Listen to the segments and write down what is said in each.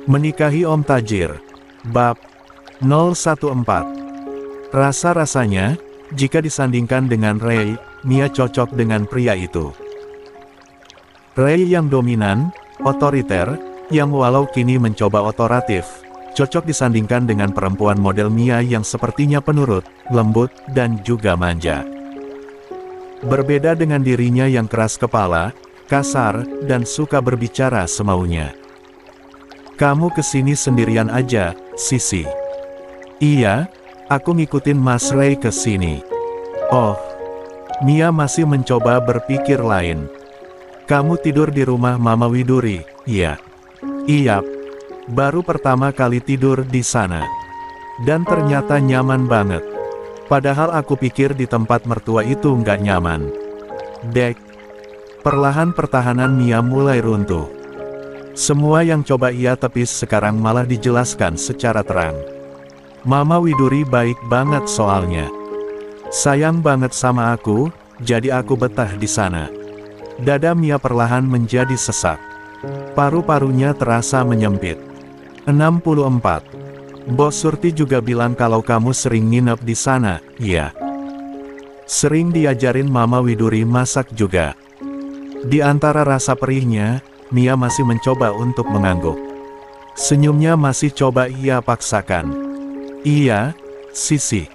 Menikahi Om Tajir. Bab 014. Rasa-rasanya, jika disandingkan dengan Ray, Mia cocok dengan pria itu. Ray yang dominan, otoriter, yang walau kini mencoba otoratif, cocok disandingkan dengan perempuan model Mia yang sepertinya penurut, lembut, dan juga manja. Berbeda dengan dirinya yang keras kepala, kasar, dan suka berbicara semaunya. Kamu kesini sendirian aja, Sisi? Iya, aku ngikutin Mas Ray kesini. Oh, Mia masih mencoba berpikir lain. Kamu tidur di rumah Mama Widuri, iya? Iya, baru pertama kali tidur di sana. Dan ternyata nyaman banget. Padahal aku pikir di tempat mertua itu nggak nyaman. Dek. Perlahan pertahanan Mia mulai runtuh. Semua yang coba ia tepis sekarang malah dijelaskan secara terang. Mama Widuri baik banget soalnya. Sayang banget sama aku, jadi aku betah di sana. Dada Mia perlahan menjadi sesak. Paru-parunya terasa menyempit. 64. Bos Surti juga bilang kalau kamu sering nginep di sana, iya? Sering diajarin Mama Widuri masak juga. Di antara rasa perihnya, Mia masih mencoba untuk mengangguk. Senyumnya masih coba ia paksakan. Iya, Sisi.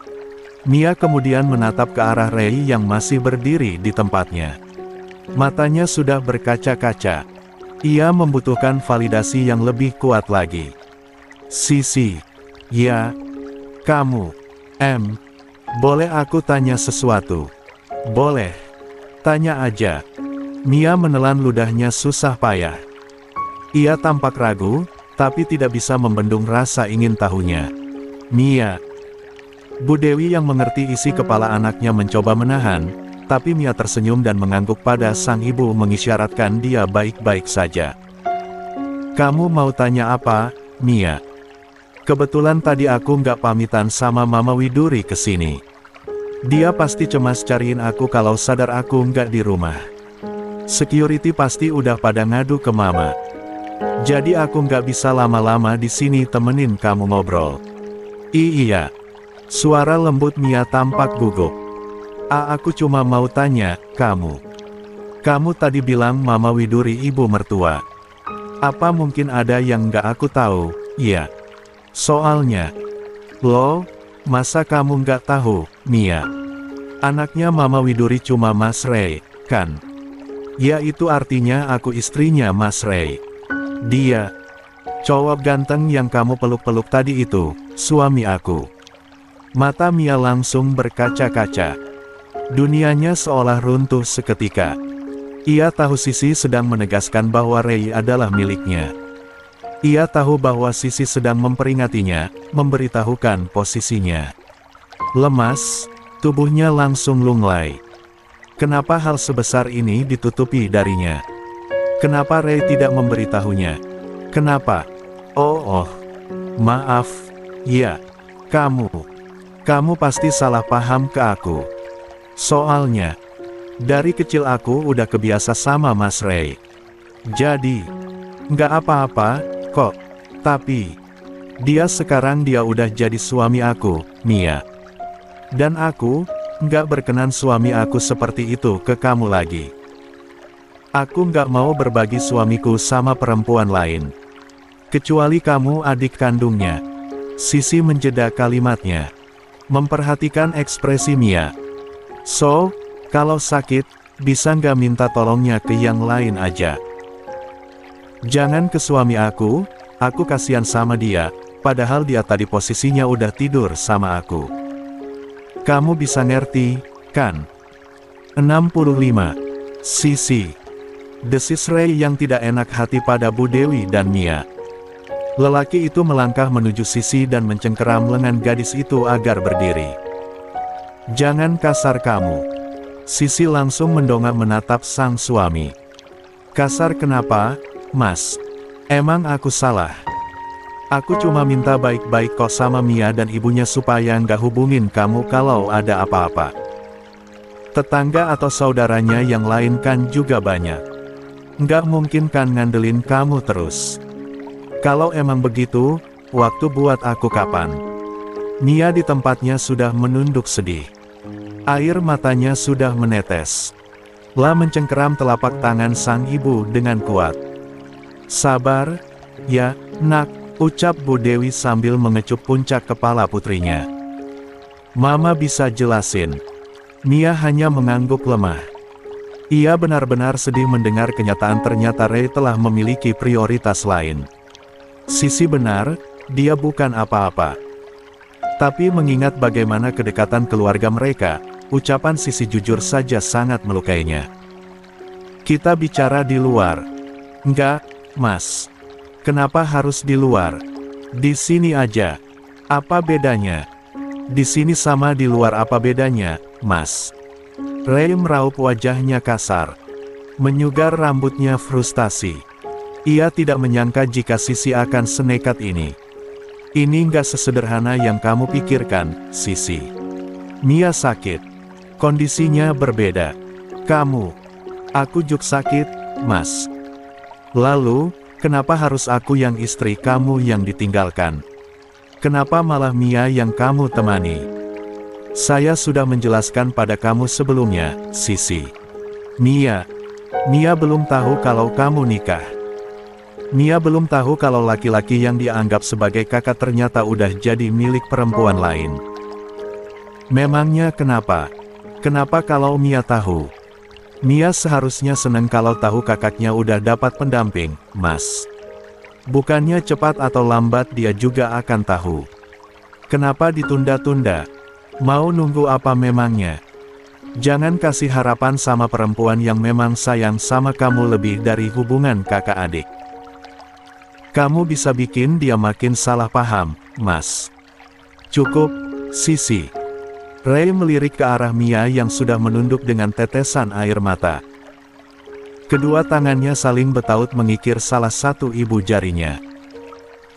Mia kemudian menatap ke arah Ray yang masih berdiri di tempatnya. Matanya sudah berkaca-kaca. Ia membutuhkan validasi yang lebih kuat lagi. Sisi. Ya. Kamu. Boleh aku tanya sesuatu? Boleh. Tanya aja. Mia menelan ludahnya susah payah. Ia tampak ragu, tapi tidak bisa membendung rasa ingin tahunya. Mia. Bu Dewi yang mengerti isi kepala anaknya mencoba menahan, tapi Mia tersenyum dan mengangguk pada sang ibu mengisyaratkan dia baik-baik saja. Kamu mau tanya apa, Mia? Kebetulan tadi aku nggak pamitan sama Mama Widuri kesini. Dia pasti cemas cariin aku kalau sadar aku nggak di rumah. Security pasti udah pada ngadu ke Mama. Jadi aku nggak bisa lama-lama di sini temenin kamu ngobrol. Iya. Suara lembut Mia tampak gugup. Aku cuma mau tanya, Kamu tadi bilang Mama Widuri ibu mertua. Apa mungkin ada yang nggak aku tahu? Iya. Soalnya. Loh, masa kamu nggak tahu, Mia? Anaknya Mama Widuri cuma Mas Ray, kan? Ya itu artinya aku istrinya Mas Ray. Dia. Cowok ganteng yang kamu peluk-peluk tadi itu, suami aku. Mata Mia langsung berkaca-kaca. Dunianya seolah runtuh seketika. Ia tahu Sisi sedang menegaskan bahwa Ray adalah miliknya. Ia tahu bahwa Sisi sedang memperingatinya, memberitahukan posisinya. Lemas, tubuhnya langsung lunglai. Kenapa hal sebesar ini ditutupi darinya? Kenapa Ray tidak memberitahunya? Kenapa? Oh, maaf. Ya, kamu pasti salah paham ke aku. Soalnya, dari kecil aku udah kebiasa sama Mas Ray. Jadi, nggak apa-apa, kok. Tapi, sekarang dia udah jadi suami aku, Mia. Dan aku nggak berkenan suami aku seperti itu ke kamu lagi. Aku nggak mau berbagi suamiku sama perempuan lain. Kecuali kamu adik kandungnya. Sisi menjeda kalimatnya. Memperhatikan ekspresi Mia. So, kalau sakit, bisa nggak minta tolongnya ke yang lain aja? Jangan ke suami aku kasihan sama dia, padahal dia tadi posisinya udah tidur sama aku. Kamu bisa ngerti, kan? 65. Sisi. Desis Ray yang tidak enak hati pada Bu Dewi dan Mia. Lelaki itu melangkah menuju Sisi dan mencengkeram lengan gadis itu agar berdiri. Jangan kasar kamu. Sisi langsung mendongak menatap sang suami. Kasar kenapa, Mas? Emang aku salah? Aku cuma minta baik-baik kok sama Mia dan ibunya supaya nggak hubungin kamu kalau ada apa-apa. Tetangga atau saudaranya yang lain kan juga banyak. Nggak mungkin kan ngandelin kamu terus. Kalau emang begitu, waktu buat aku kapan? Mia di tempatnya sudah menunduk sedih. Air matanya sudah menetes. La mencengkeram telapak tangan sang ibu dengan kuat. Sabar, ya, nak, ucap Bu Dewi sambil mengecup puncak kepala putrinya. Mama bisa jelasin. Mia hanya mengangguk lemah. Ia benar-benar sedih mendengar kenyataan ternyata Ray telah memiliki prioritas lain. Sisi benar, dia bukan apa-apa. Tapi mengingat bagaimana kedekatan keluarga mereka, ucapan Sisi jujur saja sangat melukainya. Kita bicara di luar. Enggak, Mas. Kenapa harus di luar? Di sini aja. Apa bedanya? Di sini sama di luar apa bedanya, Mas? Ray meraup wajahnya kasar. Menyugar rambutnya frustasi. Ia tidak menyangka jika Sisi akan senekat ini. Ini nggak sesederhana yang kamu pikirkan, Sisi. Mia sakit. Kondisinya berbeda. Kamu. Aku juga sakit, Mas. Lalu, kenapa harus aku yang istri kamu yang ditinggalkan? Kenapa malah Mia yang kamu temani? Saya sudah menjelaskan pada kamu sebelumnya, Sisi. Mia belum tahu kalau kamu nikah. Mia belum tahu kalau laki-laki yang dianggap sebagai kakak ternyata udah jadi milik perempuan lain. Memangnya kenapa? Kenapa kalau Mia tahu? Mia seharusnya seneng kalau tahu kakaknya udah dapat pendamping, Mas. Bukannya cepat atau lambat dia juga akan tahu. Kenapa ditunda-tunda? Mau nunggu apa memangnya? Jangan kasih harapan sama perempuan yang memang sayang sama kamu lebih dari hubungan kakak adik. Kamu bisa bikin dia makin salah paham, Mas. Cukup, Sisi. Ray melirik ke arah Mia yang sudah menunduk dengan tetesan air mata. Kedua tangannya saling betaut mengikir salah satu ibu jarinya.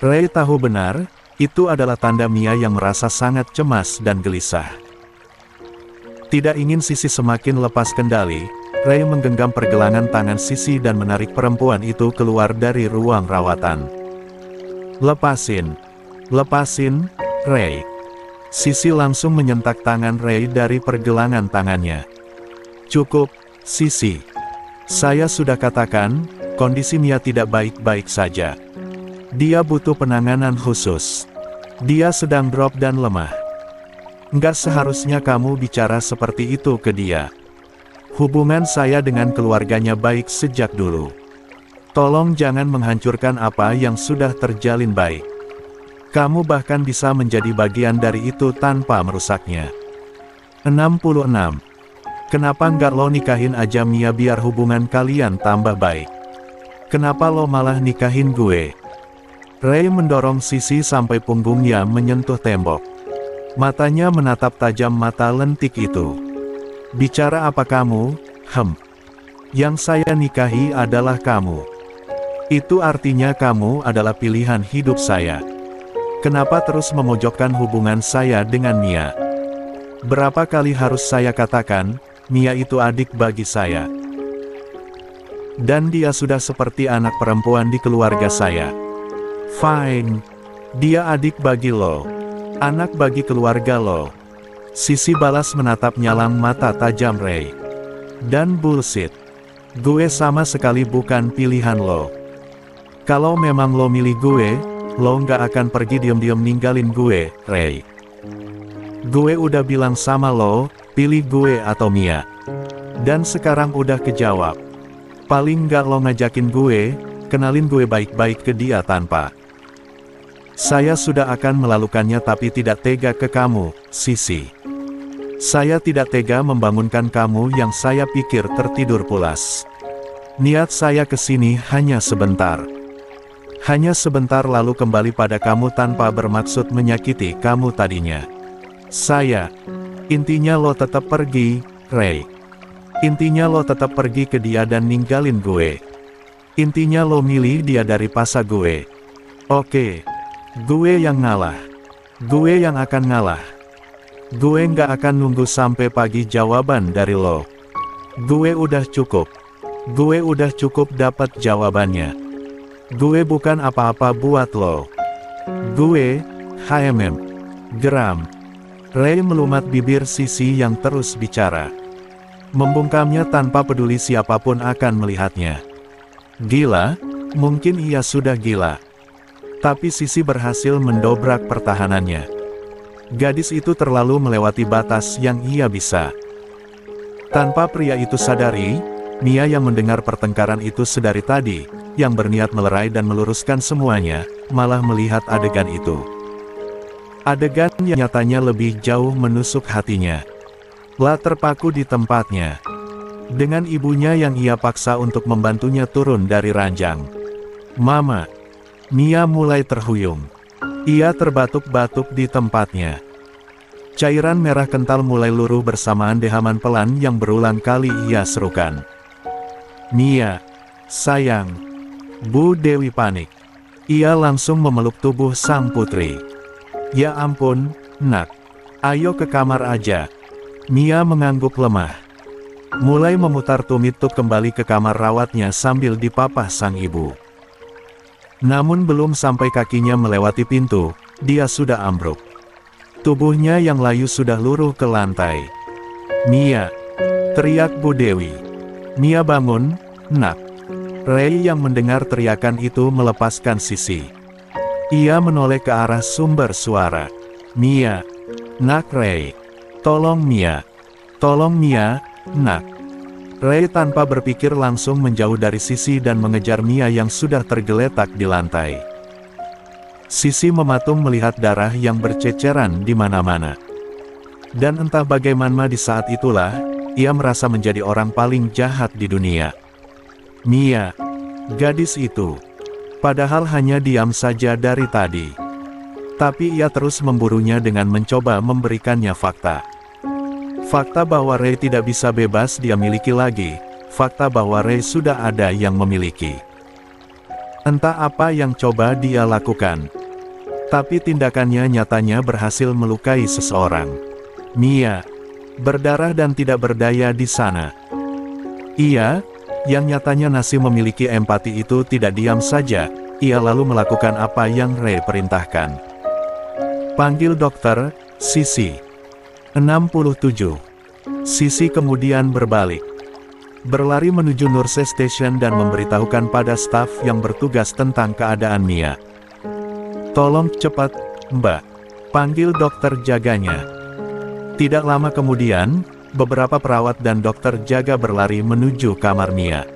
Ray tahu benar, itu adalah tanda Mia yang merasa sangat cemas dan gelisah. Tidak ingin Sisi semakin lepas kendali, Ray menggenggam pergelangan tangan Sisi dan menarik perempuan itu keluar dari ruang rawatan. Lepasin, Ray. Sisi langsung menyentak tangan Ray dari pergelangan tangannya. Cukup, Sisi. Saya sudah katakan, kondisi Mia tidak baik-baik saja. Dia butuh penanganan khusus. Dia sedang drop dan lemah. Nggak seharusnya kamu bicara seperti itu ke dia. Hubungan saya dengan keluarganya baik sejak dulu. Tolong jangan menghancurkan apa yang sudah terjalin baik. Kamu bahkan bisa menjadi bagian dari itu tanpa merusaknya. 66. Kenapa nggak lo nikahin aja Mia biar hubungan kalian tambah baik? Kenapa lo malah nikahin gue? Ray mendorong Sisi sampai punggungnya menyentuh tembok. Matanya menatap tajam mata lentik itu. Bicara apa kamu? Yang saya nikahi adalah kamu. Itu artinya kamu adalah pilihan hidup saya. Kenapa terus memojokkan hubungan saya dengan Mia? Berapa kali harus saya katakan, Mia itu adik bagi saya. Dan dia sudah seperti anak perempuan di keluarga saya. Fine. Dia adik bagi lo. Anak bagi keluarga lo. Sisi balas menatap nyalang mata tajam Ray. Dan bullshit. Gue sama sekali bukan pilihan lo. Kalau memang lo milih gue, lo nggak akan pergi diam-diam ninggalin gue, Ray. Gue udah bilang sama lo, pilih gue atau Mia. Dan sekarang udah kejawab. Paling nggak lo ngajakin gue, kenalin gue baik-baik ke dia tanpa. Saya sudah akan melakukannya tapi tidak tega ke kamu, Sisi. Saya tidak tega membangunkan kamu yang saya pikir tertidur pulas. Niat saya kesini hanya sebentar. Hanya sebentar lalu kembali pada kamu tanpa bermaksud menyakiti kamu tadinya. Intinya lo tetap pergi, Ray. Intinya lo tetap pergi ke dia dan ninggalin gue. Intinya lo milih dia dari pasa gue. Oke. Gue yang ngalah. Gue yang akan ngalah. Gue nggak akan nunggu sampai pagi jawaban dari lo. Gue udah cukup. Gue udah cukup dapat jawabannya. Gue bukan apa-apa buat lo. Gue, geram. Ray melumat bibir Sisi yang terus bicara. Membungkamnya tanpa peduli siapapun akan melihatnya. Gila? Mungkin ia sudah gila. Tapi Sisi berhasil mendobrak pertahanannya. Gadis itu terlalu melewati batas yang ia bisa. Tanpa pria itu sadari, Mia yang mendengar pertengkaran itu sedari tadi, yang berniat melerai dan meluruskan semuanya, malah melihat adegan itu. Adegan yang nyatanya lebih jauh menusuk hatinya. La terpaku di tempatnya. Dengan ibunya yang ia paksa untuk membantunya turun dari ranjang. Mama. Mia mulai terhuyung. Ia terbatuk-batuk di tempatnya. Cairan merah kental mulai luruh bersamaan dehaman pelan yang berulang kali ia serukan. Mia. Sayang. Bu Dewi panik. Ia langsung memeluk tubuh sang putri. Ya ampun, nak. Ayo ke kamar aja. Mia mengangguk lemah. Mulai memutar tumit Tut kembali ke kamar rawatnya sambil dipapah sang ibu. Namun belum sampai kakinya melewati pintu, dia sudah ambruk. Tubuhnya yang layu sudah luruh ke lantai. Mia! Teriak Bu Dewi. Mia bangun, nak. Ray yang mendengar teriakan itu melepaskan Sisi. Ia menoleh ke arah sumber suara. Mia! Nak Ray! Tolong Mia! Tolong Mia, nak! Ray tanpa berpikir langsung menjauh dari Sisi dan mengejar Mia yang sudah tergeletak di lantai. Sisi mematung melihat darah yang berceceran di mana-mana. Dan entah bagaimana di saat itulah, ia merasa menjadi orang paling jahat di dunia. Mia, gadis itu, padahal hanya diam saja dari tadi. Tapi ia terus memburunya dengan mencoba memberikannya fakta. Fakta bahwa Ray tidak bisa bebas dia miliki lagi, fakta bahwa Ray sudah ada yang memiliki. Entah apa yang coba dia lakukan. Tapi tindakannya nyatanya berhasil melukai seseorang. Mia, berdarah dan tidak berdaya di sana. Ia, yang nyatanya masih memiliki empati itu tidak diam saja, ia lalu melakukan apa yang Ray perintahkan. Panggil dokter, Sisi. 67. Sisi kemudian berbalik. Berlari menuju Nurse Station dan memberitahukan pada staf yang bertugas tentang keadaan Mia. Tolong cepat, Mbak. Panggil dokter jaganya. Tidak lama kemudian, beberapa perawat dan dokter jaga berlari menuju kamar Mia.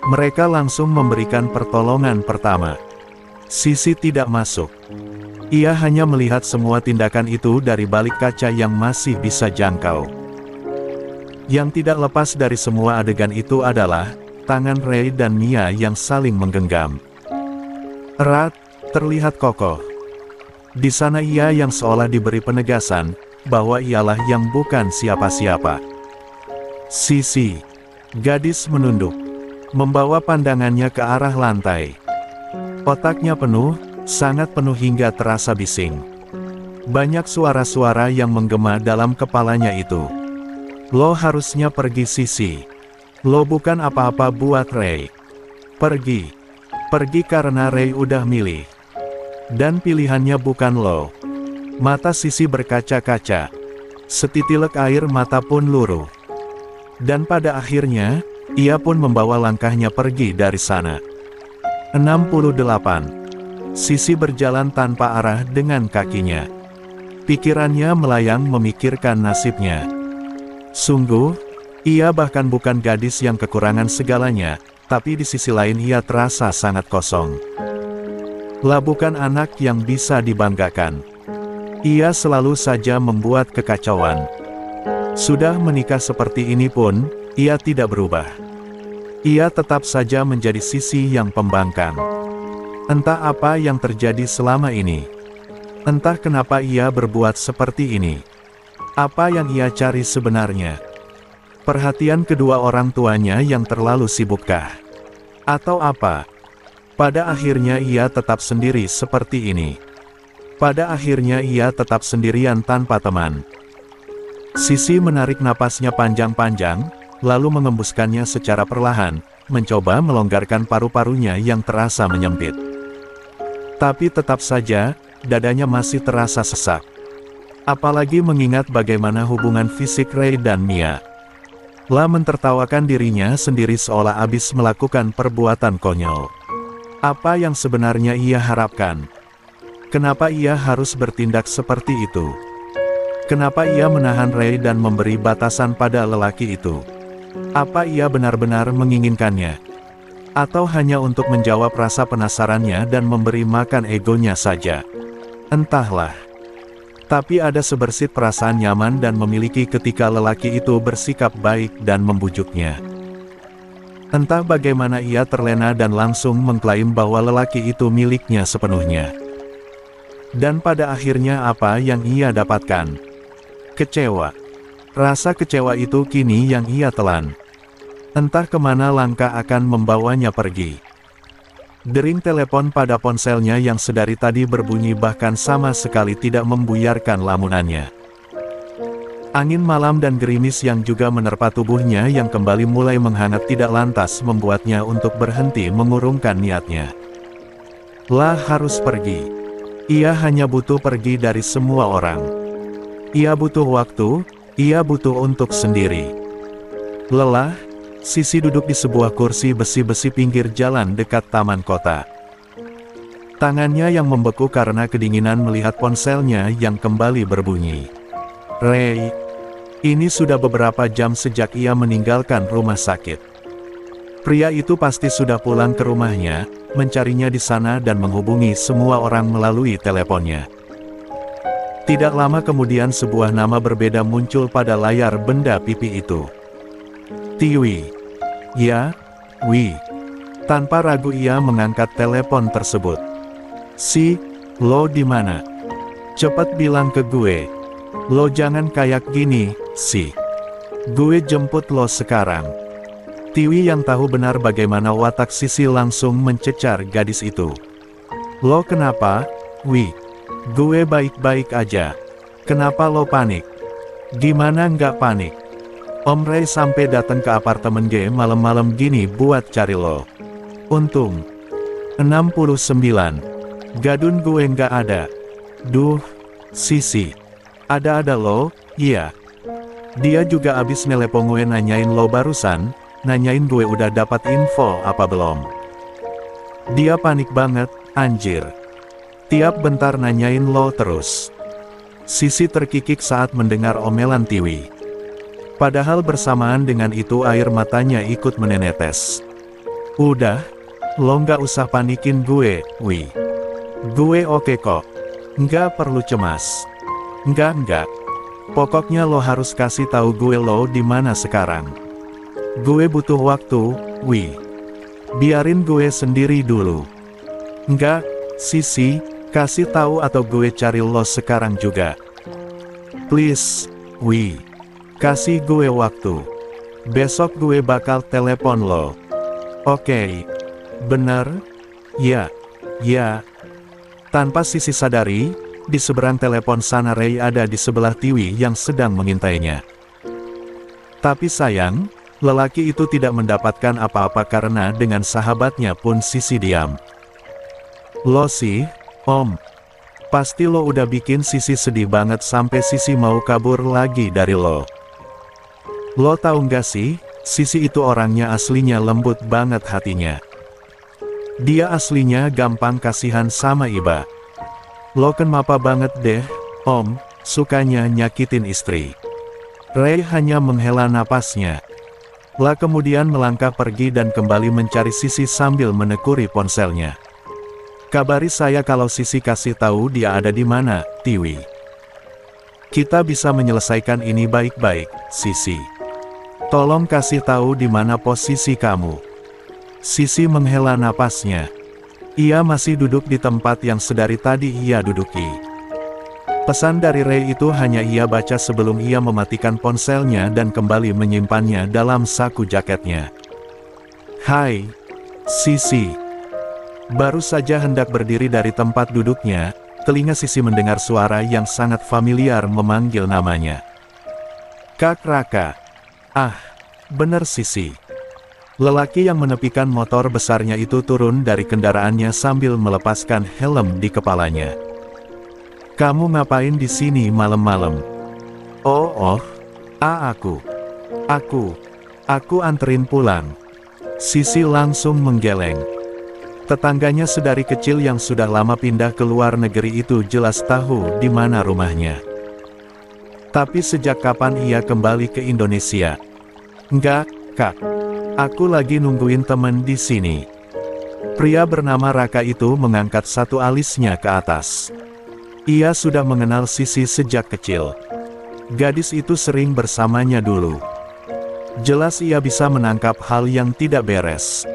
Mereka langsung memberikan pertolongan pertama. Sisi tidak masuk. Ia hanya melihat semua tindakan itu dari balik kaca yang masih bisa jangkau. Yang tidak lepas dari semua adegan itu adalah tangan Ray dan Mia yang saling menggenggam. Erat, terlihat kokoh. Di sana ia yang seolah diberi penegasan bahwa ialah yang bukan siapa-siapa. Sisi, gadis menunduk, membawa pandangannya ke arah lantai. Otaknya penuh, sangat penuh hingga terasa bising. Banyak suara-suara yang menggema dalam kepalanya itu. Lo harusnya pergi Sisi. Lo bukan apa-apa buat Ray. Pergi. Pergi karena Ray udah milih. Dan pilihannya bukan lo. Mata Sisi berkaca-kaca. Setitilek air mata pun luruh. Dan pada akhirnya, ia pun membawa langkahnya pergi dari sana. 68. Sisi berjalan tanpa arah dengan kakinya. Pikirannya melayang memikirkan nasibnya. Sungguh, ia bahkan bukan gadis yang kekurangan segalanya, tapi di sisi lain ia terasa sangat kosong. Lah bukan anak yang bisa dibanggakan. Ia selalu saja membuat kekacauan. Sudah menikah seperti ini pun, ia tidak berubah. Ia tetap saja menjadi Sisi yang pembangkang. Entah apa yang terjadi selama ini. Entah kenapa ia berbuat seperti ini. Apa yang ia cari sebenarnya? Perhatian kedua orang tuanya yang terlalu sibukkah? Atau apa? Pada akhirnya ia tetap sendiri seperti ini. Pada akhirnya ia tetap sendirian tanpa teman. Sisi menarik napasnya panjang-panjang, lalu mengembuskannya secara perlahan, mencoba melonggarkan paru-parunya yang terasa menyempit. Tapi tetap saja, dadanya masih terasa sesak. Apalagi mengingat bagaimana hubungan fisik Ray dan Mia. La mentertawakan dirinya sendiri seolah habis melakukan perbuatan konyol. Apa yang sebenarnya ia harapkan? Kenapa ia harus bertindak seperti itu? Kenapa ia menahan Ray dan memberi batasan pada lelaki itu? Apa ia benar-benar menginginkannya? Atau hanya untuk menjawab rasa penasarannya dan memberi makan egonya saja? Entahlah. Tapi ada sebersit perasaan nyaman dan memiliki ketika lelaki itu bersikap baik dan membujuknya. Entah bagaimana ia terlena dan langsung mengklaim bahwa lelaki itu miliknya sepenuhnya. Dan pada akhirnya apa yang ia dapatkan? Kecewa. Rasa kecewa itu kini yang ia telan. Entah kemana langkah akan membawanya pergi. Dering telepon pada ponselnya yang sedari tadi berbunyi bahkan sama sekali tidak membuyarkan lamunannya. Angin malam dan gerimis yang juga menerpa tubuhnya yang kembali mulai menghangat tidak lantas membuatnya untuk berhenti mengurungkan niatnya. La harus pergi. Ia hanya butuh pergi dari semua orang. Ia butuh waktu, ia butuh untuk sendiri. Lelah, Sisi duduk di sebuah kursi besi-besi pinggir jalan dekat taman kota. Tangannya yang membeku karena kedinginan melihat ponselnya yang kembali berbunyi. Ray, ini sudah beberapa jam sejak ia meninggalkan rumah sakit. Pria itu pasti sudah pulang ke rumahnya, mencarinya di sana dan menghubungi semua orang melalui teleponnya. Tidak lama kemudian sebuah nama berbeda muncul pada layar benda pipi itu. Tiwi. Ya, Wi. Tanpa ragu ia mengangkat telepon tersebut. Si, lo di mana? Cepat bilang ke gue. Lo jangan kayak gini, si. Gue jemput lo sekarang. Tiwi yang tahu benar bagaimana watak Sisi langsung mencecar gadis itu. Lo kenapa, Wi? Gue baik-baik aja. Kenapa lo panik? Gimana nggak panik? Om Ray sampai datang ke apartemen gue malam-malam gini buat cari lo. Untung. 69. Gadun gue nggak ada. Duh, Sisi. Ada-ada lo, iya. Dia juga abis nelepon gue nanyain lo barusan, nanyain gue udah dapat info apa belum. Dia panik banget, anjir. Tiap bentar nanyain lo terus. Sisi terkikik saat mendengar omelan Tiwi. Padahal bersamaan dengan itu air matanya ikut menetes. Udah, lo nggak usah panikin gue, Wi. Gue oke kok. Nggak perlu cemas. Nggak. Pokoknya lo harus kasih tahu gue lo di mana sekarang. Gue butuh waktu, Wi. Biarin gue sendiri dulu. Nggak, Sisi, kasih tahu atau gue cari lo sekarang juga. Please, Wi. Kasih gue waktu. Besok gue bakal telepon lo. Oke. Bener? Ya. Tanpa Sisi sadari, di seberang telepon sana Ray ada di sebelah Tiwi yang sedang mengintainya. Tapi sayang, lelaki itu tidak mendapatkan apa-apa karena dengan sahabatnya pun Sisi diam. Lo sih, Om. Pasti lo udah bikin Sisi sedih banget sampai Sisi mau kabur lagi dari lo. Lo tahu nggak sih, Sisi itu orangnya aslinya lembut banget hatinya. Dia aslinya gampang kasihan sama Iba. Lo kenapa banget deh, Om, sukanya nyakitin istri. Ray hanya menghela napasnya. La kemudian melangkah pergi dan kembali mencari Sisi sambil menekuri ponselnya. Kabari saya kalau Sisi kasih tahu dia ada di mana, Tiwi. Kita bisa menyelesaikan ini baik-baik, Sisi. Tolong kasih tahu di mana posisi kamu. Sisi menghela napasnya. Ia masih duduk di tempat yang sedari tadi ia duduki. Pesan dari Ray itu hanya ia baca sebelum ia mematikan ponselnya dan kembali menyimpannya dalam saku jaketnya. Hai, Sisi. Baru saja hendak berdiri dari tempat duduknya, telinga Sisi mendengar suara yang sangat familiar memanggil namanya. Kak Raka. Ah, bener Sisi. Lelaki yang menepikan motor besarnya itu turun dari kendaraannya sambil melepaskan helm di kepalanya. "Kamu ngapain di sini malam-malam?" Oh, aku anterin pulang." Sisi langsung menggeleng. Tetangganya sedari kecil yang sudah lama pindah ke luar negeri itu jelas tahu di mana rumahnya. Tapi sejak kapan ia kembali ke Indonesia? "Enggak, Kak. Aku lagi nungguin temen di sini." Pria bernama Raka itu mengangkat satu alisnya ke atas. Ia sudah mengenal Sisi sejak kecil. Gadis itu sering bersamanya dulu. Jelas ia bisa menangkap hal yang tidak beres.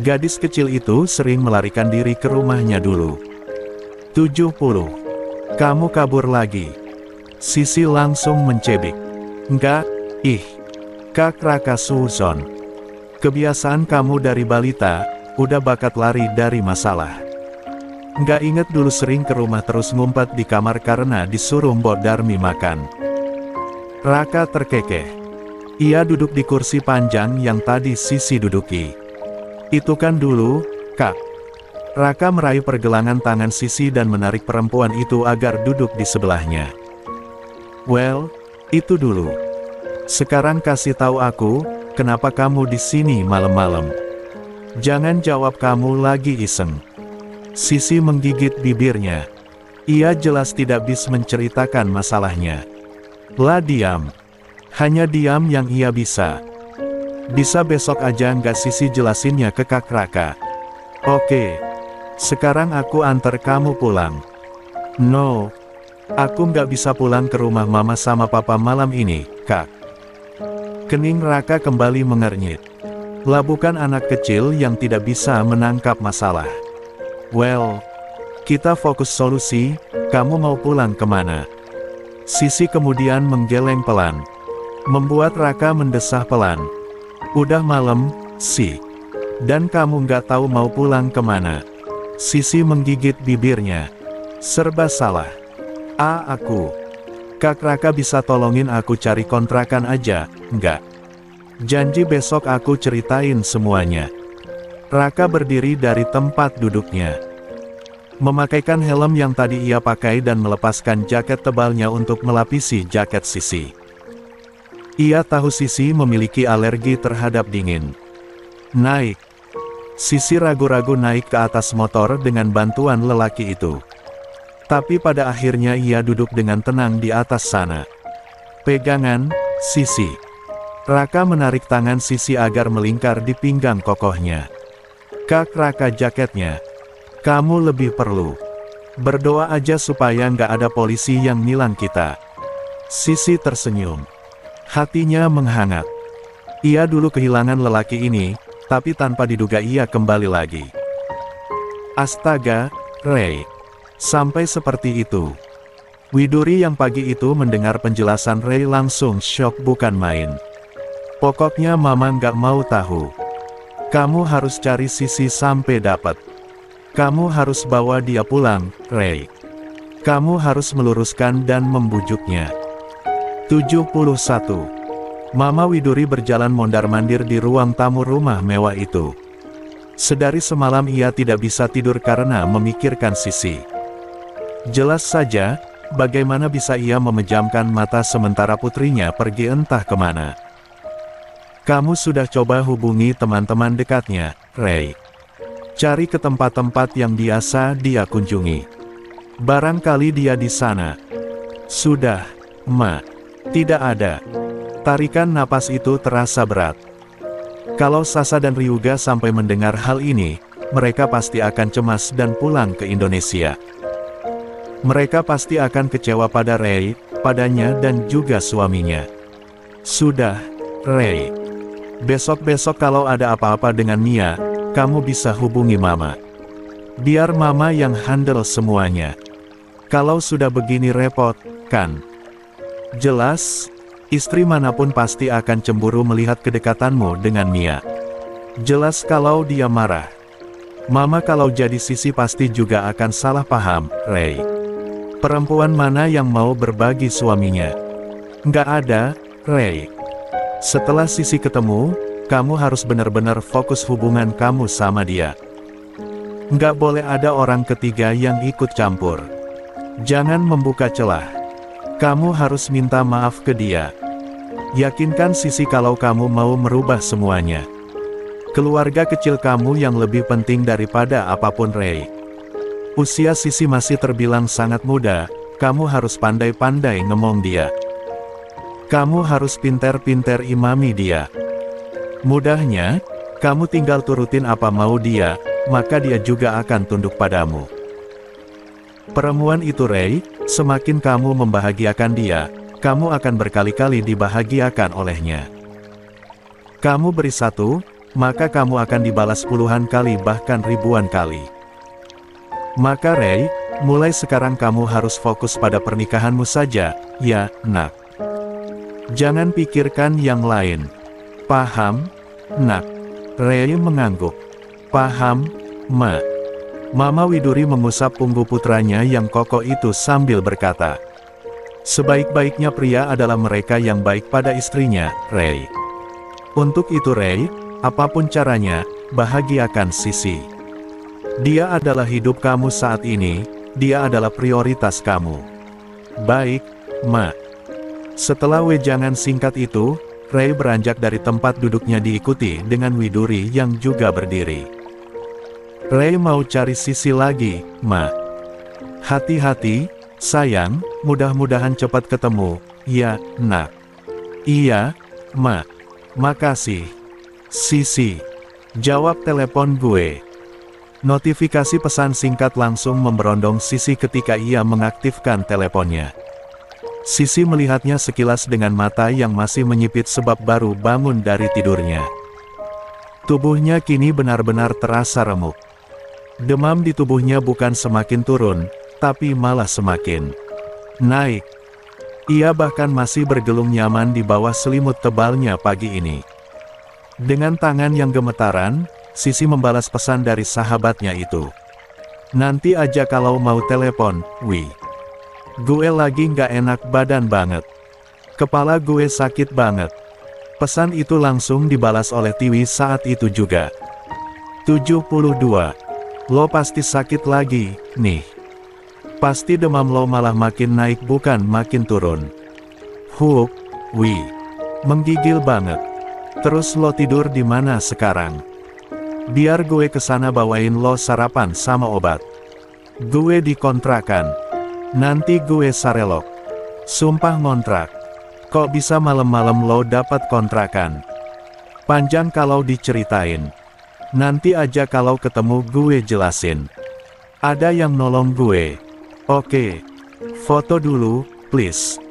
Gadis kecil itu sering melarikan diri ke rumahnya dulu. 70. "Kamu kabur lagi?" Sisi langsung mencebik. "Enggak, Kak Raka Suzon. Kebiasaan kamu dari balita, udah bakat lari dari masalah. Nggak inget dulu sering ke rumah terus ngumpet di kamar karena disuruh Mbok Darmi makan." Raka terkekeh. Ia duduk di kursi panjang yang tadi Sisi duduki. "Itu kan dulu, Kak." Raka meraih pergelangan tangan Sisi dan menarik perempuan itu agar duduk di sebelahnya. "Well, itu dulu. Sekarang kasih tahu aku, kenapa kamu di sini malam-malam? Jangan jawab kamu lagi iseng." Sisi menggigit bibirnya. Ia jelas tidak bisa menceritakan masalahnya. Lah diam. Hanya diam yang ia bisa. "Bisa besok aja nggak?" Sisi jelasinnya ke Kak Raka. "Oke. Sekarang aku antar kamu pulang." "No. Aku nggak bisa pulang ke rumah mama sama papa malam ini, Kak." Kening Raka kembali mengernyit. Lah bukan anak kecil yang tidak bisa menangkap masalah. "Well, kita fokus solusi, kamu mau pulang kemana?" Sisi kemudian menggeleng pelan. Membuat Raka mendesah pelan. "Udah malam, sih. Dan kamu nggak tahu mau pulang kemana?" Sisi menggigit bibirnya. "Serba salah. Aku. Kak Raka bisa tolongin aku cari kontrakan aja, nggak? Janji besok aku ceritain semuanya." Raka berdiri dari tempat duduknya. Memakaikan helm yang tadi ia pakai dan melepaskan jaket tebalnya untuk melapisi jaket Sisi. Ia tahu Sisi memiliki alergi terhadap dingin. "Naik." Sisi ragu-ragu naik ke atas motor dengan bantuan lelaki itu. Tapi pada akhirnya ia duduk dengan tenang di atas sana. "Pegangan, Sisi." Raka menarik tangan Sisi agar melingkar di pinggang kokohnya. "Kak Raka jaketnya. Kamu lebih perlu berdoa aja supaya nggak ada polisi yang nilang kita." Sisi tersenyum. Hatinya menghangat. Ia dulu kehilangan lelaki ini, tapi tanpa diduga ia kembali lagi. Astaga, Ray. Sampai seperti itu. Widuri yang pagi itu mendengar penjelasan Ray langsung syok bukan main. "Pokoknya mama nggak mau tahu. Kamu harus cari Sisi sampai dapat. Kamu harus bawa dia pulang, Ray. Kamu harus meluruskan dan membujuknya." 71. Mama Widuri berjalan mondar-mandir di ruang tamu rumah mewah itu. Sedari semalam ia tidak bisa tidur karena memikirkan Sisi. Jelas saja, bagaimana bisa ia memejamkan mata sementara putrinya pergi entah kemana. "Kamu sudah coba hubungi teman-teman dekatnya, Ray. Cari ke tempat-tempat yang biasa dia kunjungi. Barangkali dia di sana." "Sudah, Ma. Tidak ada." Tarikan napas itu terasa berat. Kalau Sasa dan Ryuga sampai mendengar hal ini, mereka pasti akan cemas dan pulang ke Indonesia. Mereka pasti akan kecewa pada Ray, padanya dan juga suaminya. "Sudah, Ray. Besok-besok kalau ada apa-apa dengan Mia, kamu bisa hubungi Mama. Biar Mama yang handle semuanya. Kalau sudah begini repot, kan? Jelas, istri manapun pasti akan cemburu melihat kedekatanmu dengan Mia. Jelas kalau dia marah. Mama kalau jadi Sisi pasti juga akan salah paham, Ray. Perempuan mana yang mau berbagi suaminya? Nggak ada, Ray. Setelah Sisi ketemu, kamu harus benar-benar fokus hubungan kamu sama dia. Nggak boleh ada orang ketiga yang ikut campur. Jangan membuka celah. Kamu harus minta maaf ke dia. Yakinkan Sisi kalau kamu mau merubah semuanya. Keluarga kecil kamu yang lebih penting daripada apapun Ray. Usia Sisi masih terbilang sangat muda, kamu harus pandai-pandai ngomong dia. Kamu harus pinter-pinter imami dia. Mudahnya, kamu tinggal turutin apa mau dia, maka dia juga akan tunduk padamu. Perempuan itu Ray, semakin kamu membahagiakan dia, kamu akan berkali-kali dibahagiakan olehnya. Kamu beri satu, maka kamu akan dibalas puluhan kali bahkan ribuan kali. Maka Ray, mulai sekarang kamu harus fokus pada pernikahanmu saja, ya, nak. Jangan pikirkan yang lain. Paham, nak? Ray mengangguk. Paham, ma. Mama Widuri mengusap punggung putranya yang kokoh itu sambil berkata, sebaik-baiknya pria adalah mereka yang baik pada istrinya, Ray. Untuk itu Ray, apapun caranya, bahagiakan Sisi. Dia adalah hidup kamu saat ini, dia adalah prioritas kamu. Baik, ma. Setelah wejangan singkat itu, Ray beranjak dari tempat duduknya diikuti dengan Widuri yang juga berdiri. Ray mau cari Sisi lagi, ma. Hati-hati, sayang, mudah-mudahan cepat ketemu, ya, nak. Iya, ma. Makasih. Sisi. Jawab telepon gue. Notifikasi pesan singkat langsung memberondong Sisi ketika ia mengaktifkan teleponnya. Sisi melihatnya sekilas dengan mata yang masih menyipit sebab baru bangun dari tidurnya. Tubuhnya kini benar-benar terasa remuk. Demam di tubuhnya bukan semakin turun, tapi malah semakin naik. Ia bahkan masih bergelung nyaman di bawah selimut tebalnya pagi ini. Dengan tangan yang gemetaran, Sisi membalas pesan dari sahabatnya itu. Nanti aja kalau mau telepon, Wi. Gue lagi nggak enak badan banget. Kepala gue sakit banget. Pesan itu langsung dibalas oleh Tiwi saat itu juga. 72. Lo pasti sakit lagi, nih. Pasti demam lo malah makin naik bukan makin turun. Hup, Wi. Menggigil banget. Terus lo tidur di mana sekarang? Biar gue kesana bawain lo sarapan sama obat. Gue di kontrakan. Nanti gue sarelok. Sumpah ngontrak. Kok bisa malam-malam lo dapat kontrakan? Panjang kalau diceritain. Nanti aja kalau ketemu gue jelasin. Ada yang nolong gue. Oke. Foto dulu, please.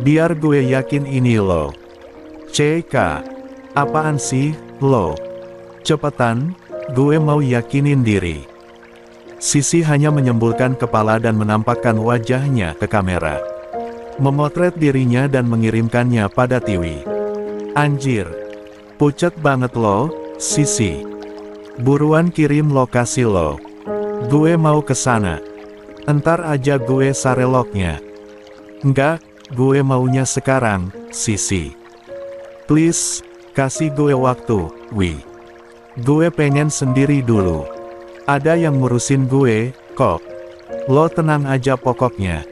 Biar gue yakin ini lo. CK. Apaan sih, lo? Cepetan, gue mau yakinin diri. Sisi hanya menyembulkan kepala dan menampakkan wajahnya ke kamera. Memotret dirinya dan mengirimkannya pada Tiwi. Anjir. Pucet banget lo, Sisi. Buruan kirim lokasi lo. Gue mau kesana. Entar aja gue sareloknya. Enggak, gue maunya sekarang, Sisi. Please, kasih gue waktu, Wi. Gue pengen sendiri dulu. Ada yang ngurusin gue, kok. Lo tenang aja pokoknya.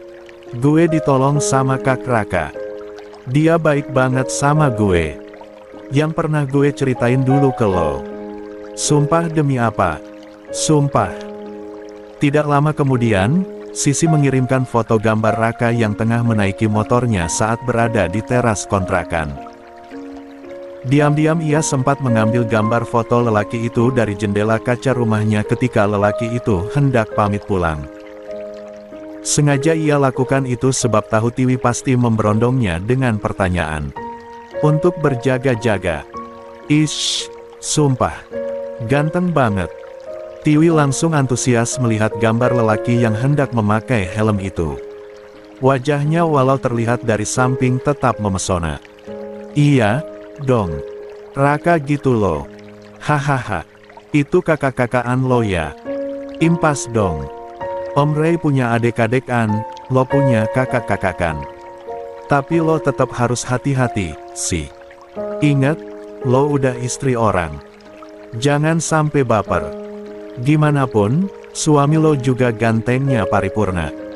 Gue ditolong sama Kak Raka. Dia baik banget sama gue. Yang pernah gue ceritain dulu ke lo. Sumpah demi apa? Sumpah. Tidak lama kemudian, Sisi mengirimkan foto gambar Raka yang tengah menaiki motornya saat berada di teras kontrakan. Diam-diam ia sempat mengambil gambar foto lelaki itu dari jendela kaca rumahnya ketika lelaki itu hendak pamit pulang. Sengaja ia lakukan itu sebab tahu Tiwi pasti memberondongnya dengan pertanyaan. Untuk berjaga-jaga. Ish, sumpah. Ganteng banget. Tiwi langsung antusias melihat gambar lelaki yang hendak memakai helm itu. Wajahnya walau terlihat dari samping tetap memesona. Iya, dong. Raka gitu loh. Hahaha. Itu kakak-kakaan lo ya. Impas dong. Om Ray punya adik-adekan, lo punya kakak-kakakan. Tapi lo tetap harus hati-hati, sih. Ingat, Lo udah istri orang. Jangan sampai baper. Gimana pun, suami lo juga gantengnya paripurna.